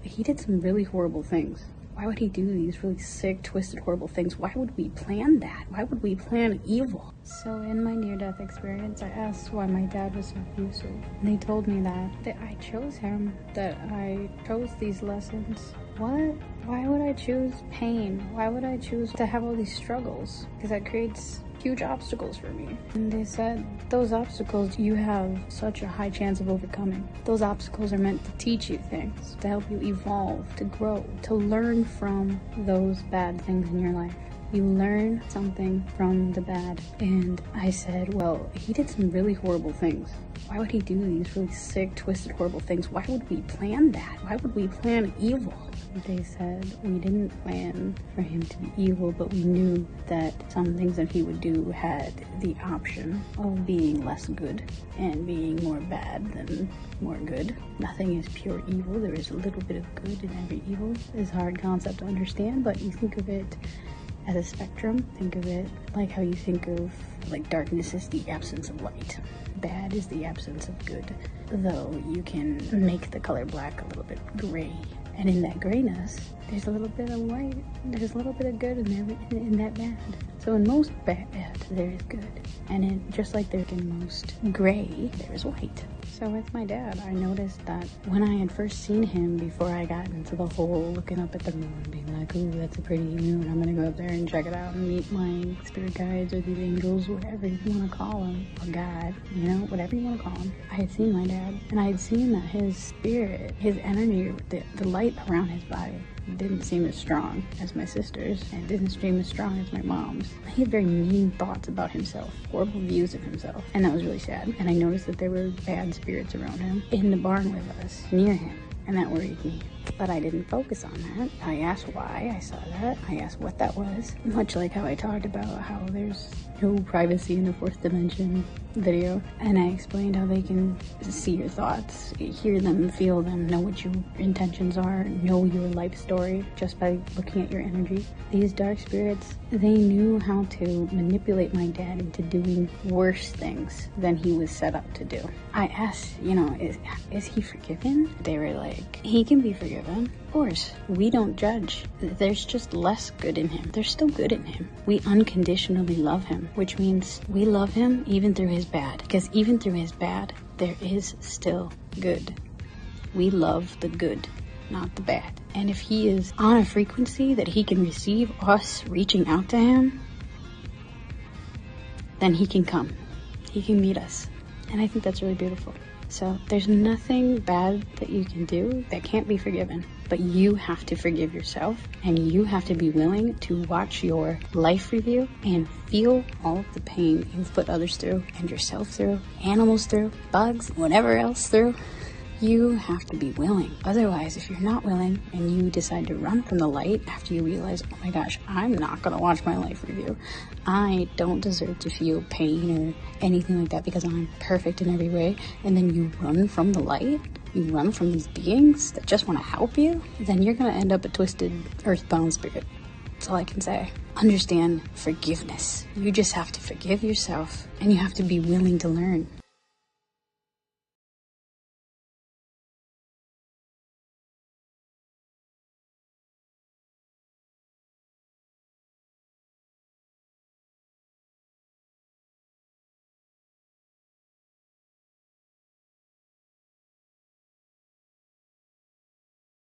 he did some really horrible things. Why would he do these really sick, twisted, horrible things? Why would we plan that? Why would we plan evil? So in my near-death experience, I asked why my dad was so abusive. And they told me that I chose him, that I chose these lessons. What? Why would I choose pain? Why would I choose to have all these struggles? Because that creates huge obstacles for me. And they said, those obstacles you have such a high chance of overcoming. Those obstacles are meant to teach you things, to help you evolve, to grow, to learn from those bad things in your life. You learn something from the bad. And I said, well, he did some really horrible things. Why would he do these really sick, twisted, horrible things? Why would we plan that? Why would we plan evil? They said we didn't plan for him to be evil, but we knew that some things that he would do had the option of being less good and being more bad than more good. Nothing is pure evil. There is a little bit of good in every evil. It's a hard concept to understand, but you think of it as a spectrum. Think of it like how you think of like darkness is the absence of light. Bad is the absence of good, though you can make the color black a little bit gray. And in that grayness, there's a little bit of white. There's a little bit of good in that bad. So in most bad, there is good. And just like there's in most gray, there is white. So with my dad, I noticed that when I had first seen him before I got into the whole looking up at the moon, being like, ooh, that's a pretty moon, I'm gonna go up there and check it out and meet my spirit guides or these angels, whatever you want to call them, or God, you know, whatever you want to call him. I had seen my dad, and I had seen that his spirit, his energy, the light around his body didn't seem as strong as my sister's, and it didn't seem as strong as my mom's. He had very mean thoughts about himself, horrible views of himself, and that was really sad. And I noticed that there were bad spirits around him, in the barn with us, near him, and that worried me. But I didn't focus on that. I asked why I saw that. I asked what that was. Much like how I talked about how there's no privacy in the fourth dimension video. And I explained how they can see your thoughts, hear them, feel them, know what your intentions are, know your life story just by looking at your energy. These dark spirits, they knew how to manipulate my dad into doing worse things than he was set up to do. I asked, you know, is he forgiven? They were like, he can be forgiven. Of course, we don't judge. There's just less good in him. There's still good in him. We unconditionally love him, which means we love him even through his bad. Because even through his bad, there is still good. We love the good, not the bad. And if he is on a frequency that he can receive us reaching out to him, then he can come. He can meet us. And I think that's really beautiful. So there's nothing bad that you can do that can't be forgiven, but you have to forgive yourself, and you have to be willing to watch your life review and feel all of the pain you've put others through and yourself through, animals through, bugs, whatever else through. You have to be willing. Otherwise, if you're not willing and you decide to run from the light after you realize, oh my gosh, I'm not going to watch my life review. I don't deserve to feel pain or anything like that because I'm perfect in every way. And then you run from the light, you run from these beings that just want to help you, then you're going to end up a twisted earthbound spirit. That's all I can say. Understand forgiveness. You just have to forgive yourself, and you have to be willing to learn.